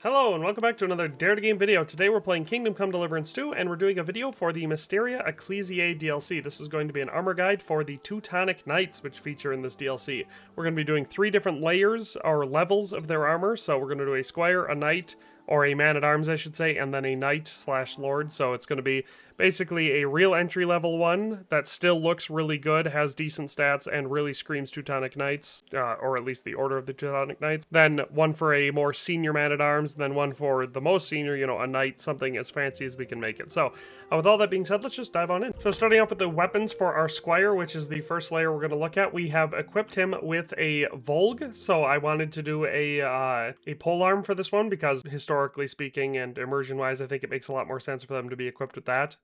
Hello and welcome back to another Dare to Game video. Today we're playing Kingdom Come Deliverance 2 and we're doing a video for the Mysteria Ecclesiae DLC. This is going to be an armor guide for the Teutonic Knights which feature in this DLC. We're going to be doing 3 different layers or levels of their armor. So we're going to do a Squire, a Knight, or a Man-at-Arms I should say, and then a Knight/Lord. So it's going to be basically a real entry level one that still looks really good, has decent stats, and really screams Teutonic Knights, or at least the Order of the Teutonic Knights. Then one for a more senior Man-at-Arms, then one for the most senior, a Knight, something as fancy as we can make it. So with all that being said, let's just dive on in. So starting off with the weapons for our Squire, which is the first layer we're going to look at, we have equipped him with a Volg. So I wanted to do a polearm for this one because historically speaking and immersion wise, I think it makes a lot more sense for them to be equipped with that.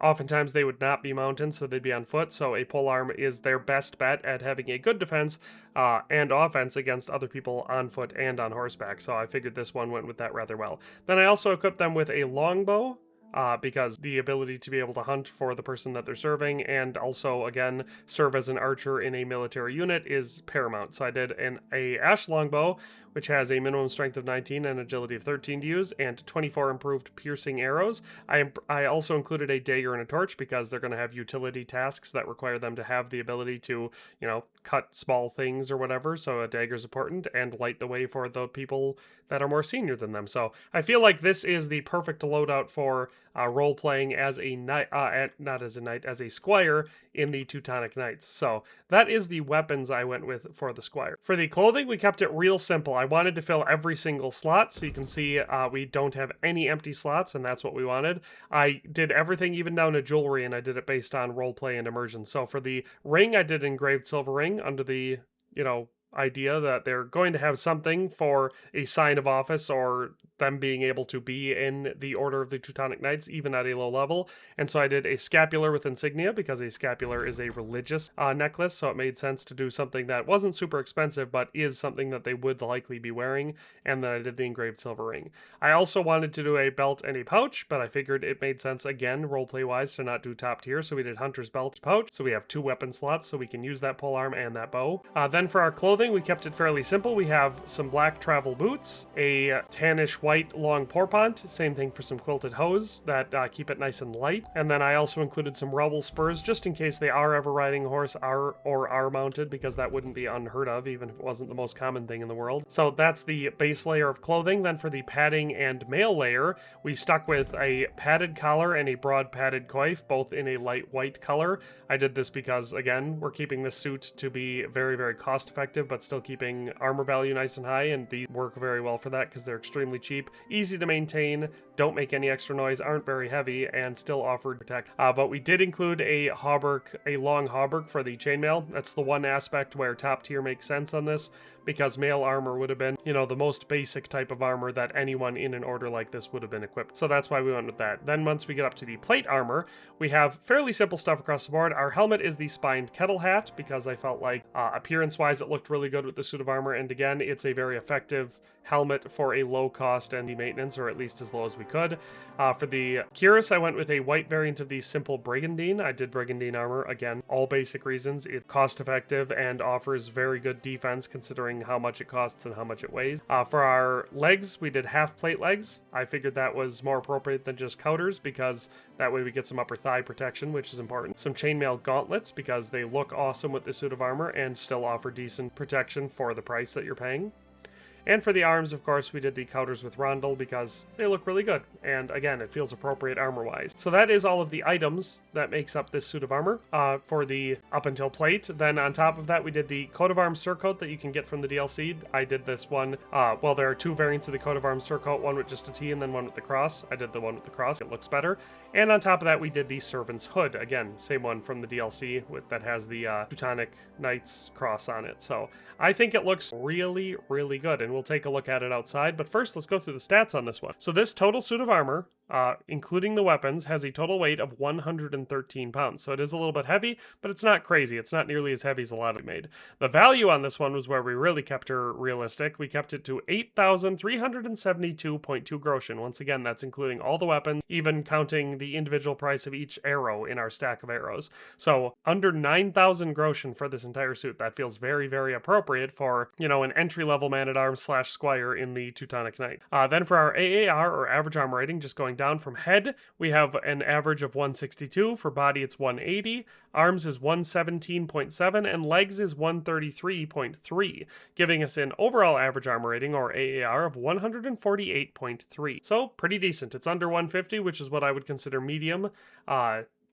Oftentimes they would not be mounted, so they'd be on foot, so a polearm is their best bet at having a good defense and offense against other people on foot and on horseback, so I figured this one went with that rather well. Then I also equipped them with a longbow, because the ability to be able to hunt for the person that they're serving and also, again, serve as an archer in a military unit is paramount. So I did a ash longbow, which has a minimum strength of 19 and agility of 13 to use, and 24 improved piercing arrows. I also included a dagger and a torch because they're going to have utility tasks that require them to have the ability to, cut small things or whatever, so a dagger is important, and light the way for the people that are more senior than them. So I feel like this is the perfect loadout for role-playing as a knight, not as a knight, as a Squire in the Teutonic Knights. So that is the weapons I went with for the Squire. For the clothing, we kept it real simple. I wanted to fill every single slot, so you can see we don't have any empty slots, and that's what we wanted. I did everything even down to jewelry, and I did it based on roleplay and immersion. So for the ring, I did engraved silver ring under the, idea that they're going to have something for a sign of office or them being able to be in the Order of the Teutonic Knights, even at a low level. And so I did a scapular with insignia because a scapular is a religious necklace, so it made sense to do something that wasn't super expensive, but is something that they would likely be wearing. And then I did the engraved silver ring. I also wanted to do a belt and a pouch, but I figured it made sense, again, roleplay-wise, to not do top tier, so we did hunter's belt pouch. So we have 2 weapon slots, so we can use that polearm and that bow. Then for our clothing, we kept it fairly simple. We have some black travel boots, a tannish white long porpont, same thing for some quilted hose that keep it nice and light. And then I also included some rubble spurs just in case they are ever riding a horse or are mounted, because that wouldn't be unheard of even if it wasn't the most common thing in the world. So that's the base layer of clothing. Then for the padding and mail layer, we stuck with a padded collar and a broad padded coif, both in a light white color. I did this because, again, we're keeping this suit to be very, very cost effective, but still keeping armor value nice and high, and these work very well for that because they're extremely cheap, easy to maintain, don't make any extra noise, aren't very heavy, and still offer protect. But we did include a hauberk, a long hauberk for the chainmail. That's the one aspect where top tier makes sense on this, because mail armor would have been, the most basic type of armor that anyone in an order like this would have been equipped. So that's why we went with that. Then once we get up to the plate armor, we have fairly simple stuff across the board. Our helmet is the spined kettle hat because I felt like appearance-wise it looked really good with the suit of armor, and again, it's a very effective helmet for a low cost and maintenance, or at least as low as we could. For the cuirass, I went with a white variant of the simple brigandine. I did brigandine armor, again, all basic reasons. It's cost effective and offers very good defense considering how much it costs and how much it weighs. For our legs, we did half plate legs. I figured that was more appropriate than just couters because that way we get some upper thigh protection, which is important. Some chainmail gauntlets because they look awesome with the suit of armor and still offer decent protection for the price that you're paying. And for the arms, of course, we did the couters with rondel because they look really good. And again, it feels appropriate armor-wise. So that is all of the items that makes up this suit of armor for the up until plate. Then on top of that, we did the coat of arms surcoat that you can get from the DLC. I did this one. Well, there are 2 variants of the coat of arms surcoat, one with just a T and then one with the cross. I did the one with the cross. It looks better. And on top of that, we did the servant's hood. Again, same one from the DLC that has the Teutonic Knights cross on it. So I think it looks really, really good. And we'll take a look at it outside, but first let's go through the stats on this one. So this total suit of armor including the weapons, has a total weight of 113 pounds. So it is a little bit heavy, but it's not crazy. It's not nearly as heavy as a lot of made. The value on this one was where we really kept her realistic. We kept it to 8,372.2 groschen. Once again, that's including all the weapons, even counting the individual price of each arrow in our stack of arrows. So under 9,000 groschen for this entire suit. That feels very, very appropriate for, you know, an entry-level man-at-arms / squire in the Teutonic Knight. Then for our AAR, or average armor rating, just going down from head, we have an average of 162. For body, it's 180. Arms is 117.7, and legs is 133.3, giving us an overall average armor rating, or AAR, of 148.3. So pretty decent. It's under 150, which is what I would consider medium.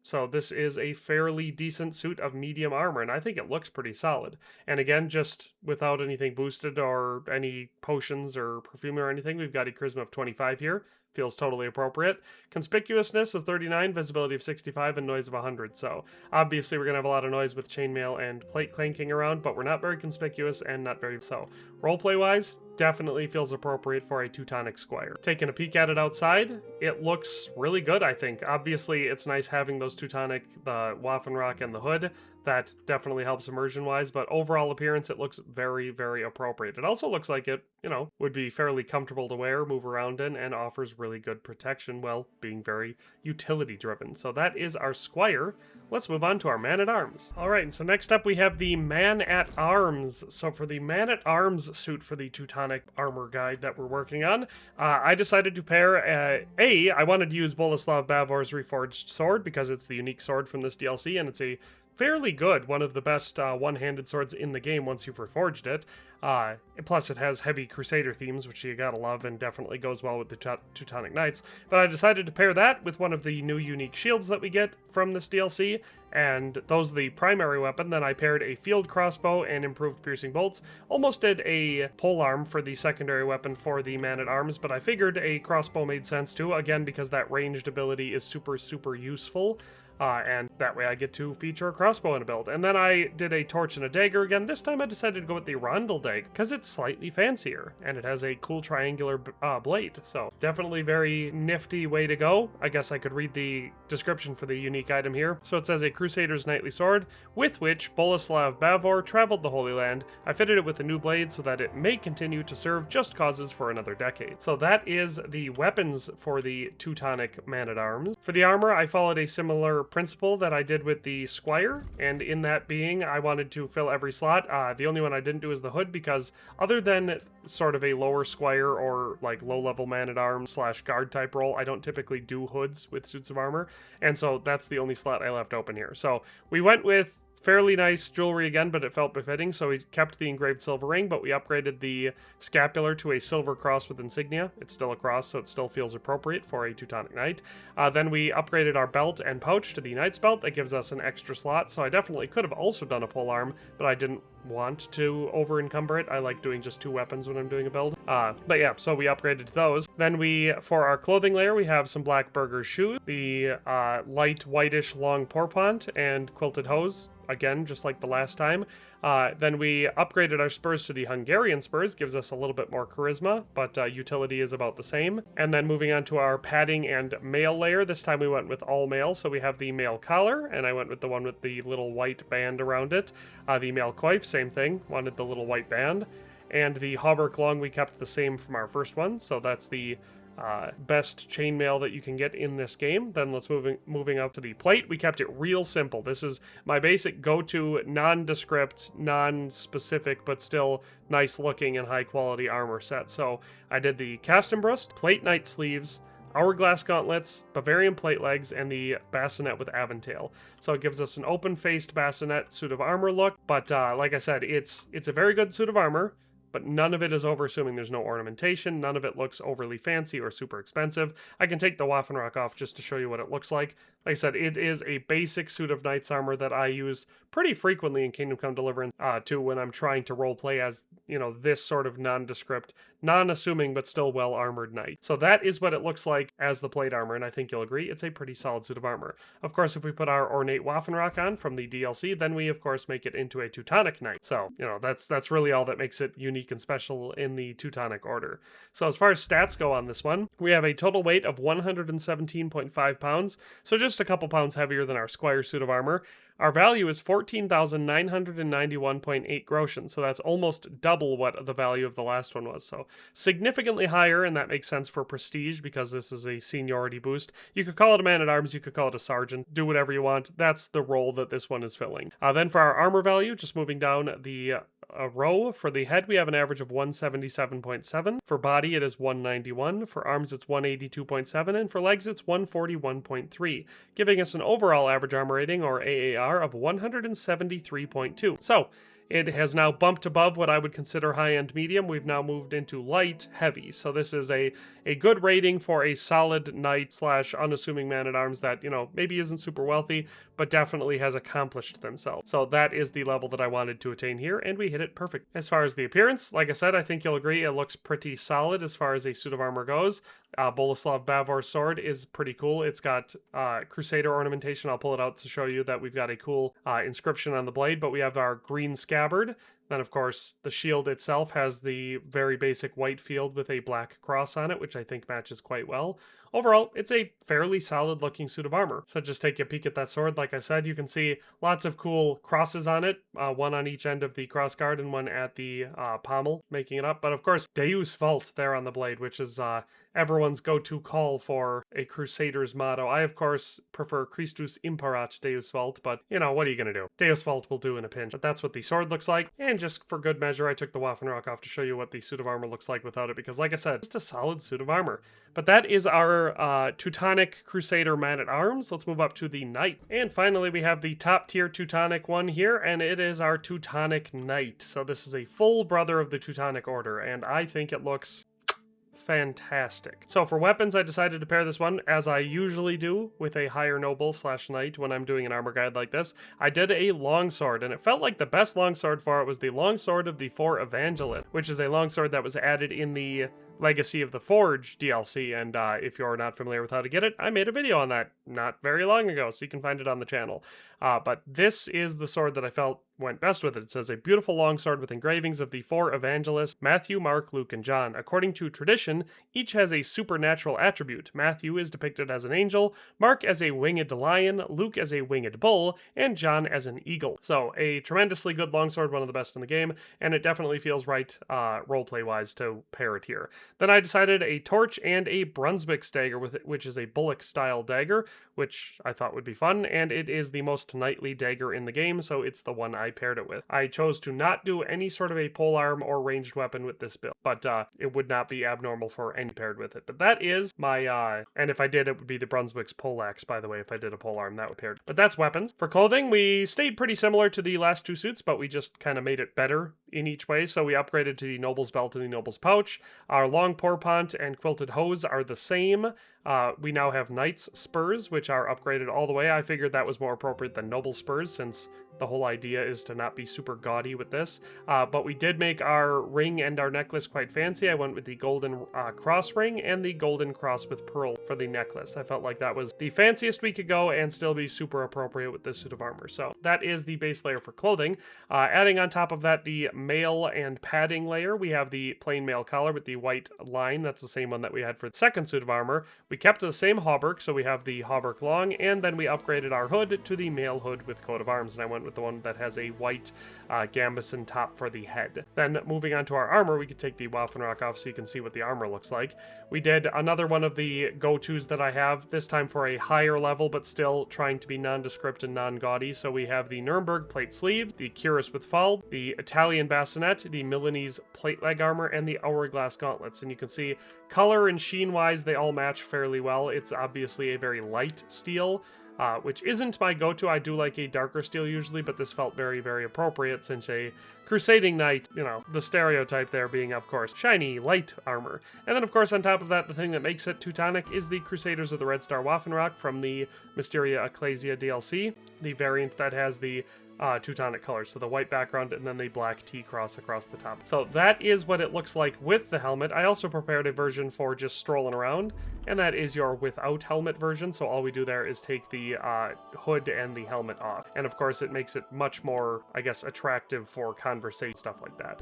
So this is a fairly decent suit of medium armor, and I think it looks pretty solid. And again, just without anything boosted or any potions or perfume or anything, we've got a charisma of 25 here. Feels totally appropriate. Conspicuousness of 39, visibility of 65, and noise of 100. So obviously we're going to have a lot of noise with chainmail and plate clanking around, but we're not very conspicuous and not very so. Roleplay-wise, definitely feels appropriate for a Teutonic Squire. Taking a peek at it outside, it looks really good, I think. Obviously, it's nice having those Teutonic, the Waffenrock and the hood. That definitely helps immersion-wise, but overall appearance, it looks very, very appropriate. It also looks like it, you know, would be fairly comfortable to wear, move around in, and offers really good protection while being very utility-driven. So that is our Squire. Let's move on to our Man-at-Arms. All right, so next up we have the Man-at-Arms. So for the Man-at-Arms suit for the Teutonic armor guide that we're working on, I decided to pair, I wanted to use Boleslav Bavor's Reforged Sword because it's the unique sword from this DLC, and it's a fairly good, one of the best one-handed swords in the game once you've reforged it. Plus it has heavy Crusader themes, which you gotta love and definitely goes well with the Teutonic Knights. But I decided to pair that with one of the new unique shields that we get from this DLC, and those are the primary weapon. Then I paired a field crossbow and improved piercing bolts. Almost did a polearm for the secondary weapon for the Man-at-Arms, but I figured a crossbow made sense too, again because that ranged ability is super, super useful. And that way I get to feature a crossbow in a build. And then I did a torch and a dagger again. This time I decided to go with the rondel dagger because it's slightly fancier and it has a cool triangular blade. So definitely very nifty way to go. I guess I could read the description for the unique item here. So it says, a Crusader's knightly sword with which Boleslav Bavor traveled the Holy Land. I fitted it with a new blade so that it may continue to serve just causes for another decade. So that is the weapons for the Teutonic Man-at-Arms. For the armor, I followed a similar principle that I did with the Squire, and in that being, I wanted to fill every slot. The only one I didn't do is the hood, because other than sort of a lower Squire or like low-level Man-at-Arms / guard type role, I don't typically do hoods with suits of armor, and so that's the only slot I left open here. So we went with fairly nice jewelry again, but it felt befitting, so we kept the engraved silver ring, but we upgraded the scapular to a silver cross with insignia. It's still a cross, so it still feels appropriate for a Teutonic Knight. Then we upgraded our belt and pouch to the Knight's belt. That gives us an extra slot, so I definitely could have also done a polearm, but I didn't want to over-encumber it. I like doing just 2 weapons when I'm doing a build. But yeah, so we upgraded to those. Then for our clothing layer, we have some black burger shoes, the light whitish long pourpoint, and quilted hose. Again, just like the last time. Then we upgraded our spurs to the Hungarian spurs, gives us a little bit more charisma, but utility is about the same. And then moving on to our padding and mail layer, this time we went with all mail, so we have the mail collar, and I went with the one with the little white band around it. The mail coif, same thing, wanted the little white band. And the hauberk long we kept the same from our first one, so that's the best chainmail that you can get in this game. Then let's moving up to the plate. We kept it real simple. This is my basic go-to nondescript, non-specific, but still nice looking and high quality armor set. So I did the Kastenbrust, plate knight sleeves, hourglass gauntlets, Bavarian plate legs, and the bassinet with aventail. So it gives us an open-faced bassinet suit of armor look, but like I said, it's a very good suit of armor, but none of it is over, assuming there's no ornamentation. None of it looks overly fancy or super expensive. I can take the Waffenrock off just to show you what it looks like. Like I said, it is a basic suit of knight's armor that I use pretty frequently in Kingdom Come Deliverance too, when I'm trying to roleplay as, you know, this sort of nondescript, non-assuming, but still well-armored knight. So that is what it looks like as the plate armor, and I think you'll agree it's a pretty solid suit of armor. Of course, if we put our ornate Waffenrock on from the DLC, then we, of course, make it into a Teutonic Knight. So, you know, that's really all that makes it unique and special in the Teutonic Order. So as far as stats go on this one, we have a total weight of 117.5 pounds, so just a couple pounds heavier than our Squire suit of armor. Our value is 14,991.8 groschen, so that's almost double what the value of the last one was. So significantly higher, and that makes sense for prestige because this is a seniority boost. You could call it a man-at-arms, you could call it a sergeant, do whatever you want. That's the role that this one is filling. Then for our armor value, just moving down the row, for the head we have an average of 177.7. For body it is 191. For arms it's 182.7, and for legs it's 141.3, giving us an overall average armor rating, or AAR, of 173.2. So it has now bumped above what I would consider high-end medium. We've now moved into light heavy. So this is a good rating for a solid knight slash unassuming man-at-arms that, you know, maybe isn't super wealthy, but definitely has accomplished themselves. So that is the level that I wanted to attain here, and we hit it perfect. As far as the appearance, like I said, I think you'll agree it looks pretty solid as far as a suit of armor goes. Boleslav Bavor's sword is pretty cool. It's got Crusader ornamentation. I'll pull it out to show you that we've got a cool inscription on the blade, but we have our green scabbard. Then, of course, the shield itself has the very basic white field with a black cross on it, which I think matches quite well. Overall, it's a fairly solid looking suit of armor. So just take a peek at that sword. Like I said, you can see lots of cool crosses on it, one on each end of the crossguard and one at the pommel, making it up. But of course, Deus Vult there on the blade, which is everyone's go-to call for a Crusader's motto. I, of course, prefer Christus Imperat Deus Vult, but, you know, what are you going to do? Deus Vult will do in a pinch. But that's what the sword looks like, and just for good measure, I took the Waffenrock off to show you what the suit of armor looks like without it, because, like I said, it's just a solid suit of armor. But that is our Teutonic Crusader Man-at-Arms. Let's move up to the Knight. And finally, we have the top-tier Teutonic one here, and it is our Teutonic Knight. So this is a full brother of the Teutonic Order, and I think it looks fantastic. So for weapons, I decided to pair this one, as I usually do, with a higher noble slash knight when I'm doing an armor guide like this. I did a longsword, and it felt like the best longsword for it was the longsword of the Four Evangelists, which is a longsword that was added in the Legacy of the Forge DLC, and if you're not familiar with how to get it, I made a video on that not very long ago, so you can find it on the channel. But this is the sword that I felt went best with it. It says, a beautiful longsword with engravings of the four evangelists, Matthew, Mark, Luke, and John. According to tradition, each has a supernatural attribute. Matthew is depicted as an angel, Mark as a winged lion, Luke as a winged bull, and John as an eagle. So a tremendously good longsword, one of the best in the game, and it definitely feels right roleplay-wise to pair it here. Then I decided a torch and a Brunswick's dagger with it, which is a bullock-style dagger, which I thought would be fun, and it is the most knightly dagger in the game, so it's the one I paired it with. I chose to not do any sort of a polearm or ranged weapon with this build, but it would not be abnormal for any paired with it. But that is my, and if I did, it would be the Brunswick's poleaxe, by the way. If I did a polearm, that would paired. But that's weapons. For clothing, we stayed pretty similar to the last two suits, but we just kind of made it better in each way. So we upgraded to the noble's belt and the noble's pouch. Our long pourpont and quilted hose are the same. We now have knight's spurs, which are upgraded all the way. I figured that was more appropriate than noble spurs, since the whole idea is to not be super gaudy with this. But we did make our ring and our necklace quite fancy. I went with the golden cross ring and the golden cross with pearl for the necklace. I felt like that was the fanciest we could go and still be super appropriate with this suit of armor. So that is the base layer for clothing. Adding on top of that the mail and padding layer, we have the plain mail collar with the white line. That's the same one that we had for the second suit of armor. We kept the same hauberk, so we have the hauberk long, and then we upgraded our hood to the mail hood with coat of arms, and I went with the one that has a white gambeson top for the head. Then moving on to our armor, we could take the Waffenrock off so you can see what the armor looks like. We did another one of the go-tos that I have, this time for a higher level, but still trying to be nondescript and non-gaudy. So we have the Nuremberg plate sleeves, the cuirass with falde, the Italian bassinet, the Milanese plate leg armor, and the hourglass gauntlets. And you can see color and sheen-wise, they all match fairly well. It's obviously a very light steel, which isn't my go-to. I do like a darker steel usually, but this felt very, very appropriate since a Crusading Knight, you know, the stereotype there being, of course, shiny, light armor. And then, of course, on top of that, the thing that makes it Teutonic is the Crusaders of the Red Star Waffenrock from the Mysteria Ecclesiae DLC, the variant that has the Teutonic colors, so the white background and then the black T-cross across the top. So that is what it looks like with the helmet. I also prepared a version for just strolling around, and that is your without helmet version, so all we do there is take the hood and the helmet off. And of course it makes it much more, I guess, attractive for conversation, stuff like that.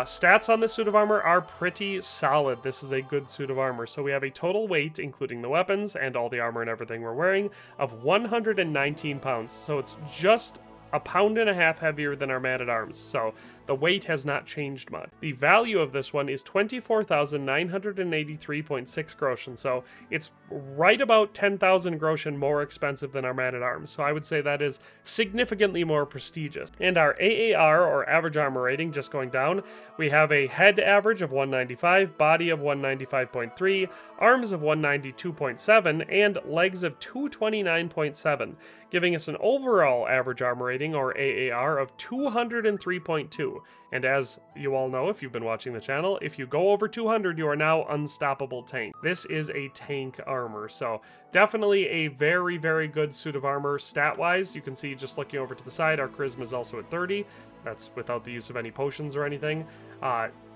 Stats on this suit of armor are pretty solid. This is a good suit of armor. So we have a total weight, including the weapons and all the armor and everything we're wearing, of 119 pounds. So it's just a pound and a half heavier than our Man-at-Arms, so the weight has not changed much. The value of this one is 24,983.6 groschen, so it's right about 10,000 groschen more expensive than our Man-at-Arms, so I would say that is significantly more prestigious. And our AAR, or average armor rating, just going down, we have a head average of 195, body of 195.3, arms of 192.7, and legs of 229.7, giving us an overall average armor rating, or AAR, of 203.2. And as you all know, if you've been watching the channel, if you go over 200, you are now unstoppable tank. This is a tank armor, so definitely a very, very good suit of armor stat-wise. You can see just looking over to the side, our charisma is also at 30. That's without the use of any potions or anything.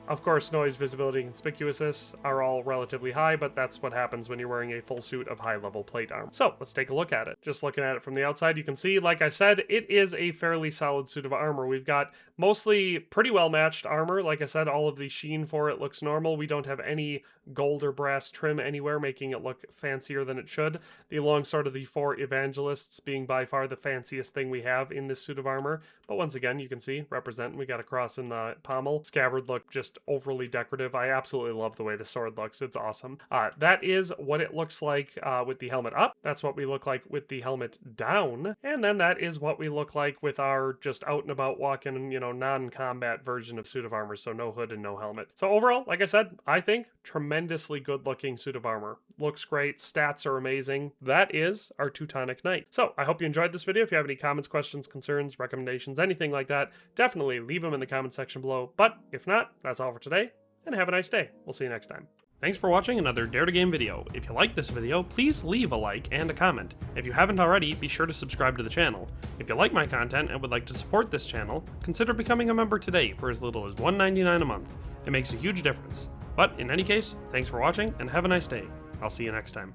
Of course, noise, visibility, and conspicuousness are all relatively high, but that's what happens when you're wearing a full suit of high-level plate armor. So, let's take a look at it. Just looking at it from the outside, you can see, like I said, it is a fairly solid suit of armor. We've got mostly pretty well-matched armor. Like I said, all of the sheen for it looks normal. We don't have any gold or brass trim anywhere, making it look fancier than it should. The longsword of the 4 evangelists being by far the fanciest thing we have in this suit of armor. But once again, you can see, represent, we got a cross in the pommel. Scabbard look just overly decorative. I absolutely love the way the sword looks. It's awesome. That is what it looks like with the helmet up. That's what we look like with the helmet down. And then that is what we look like with our just out and about walking, you know, non-combat version of suit of armor. So no hood and no helmet. So overall, like I said, I think tremendously good looking suit of armor. Looks great. Stats are amazing. That is our Teutonic Knight. So I hope you enjoyed this video. If you have any comments, questions, concerns, recommendations, anything like that, definitely leave them in the comment section below. But if not, that's all for today, and have a nice day. We'll see you next time. Thanks for watching another Dare to Game video. If you like this video, please leave a like and a comment. If you haven't already, be sure to subscribe to the channel. If you like my content and would like to support this channel, consider becoming a member today for as little as $1.99 a month. It makes a huge difference. But in any case, thanks for watching and have a nice day. I'll see you next time.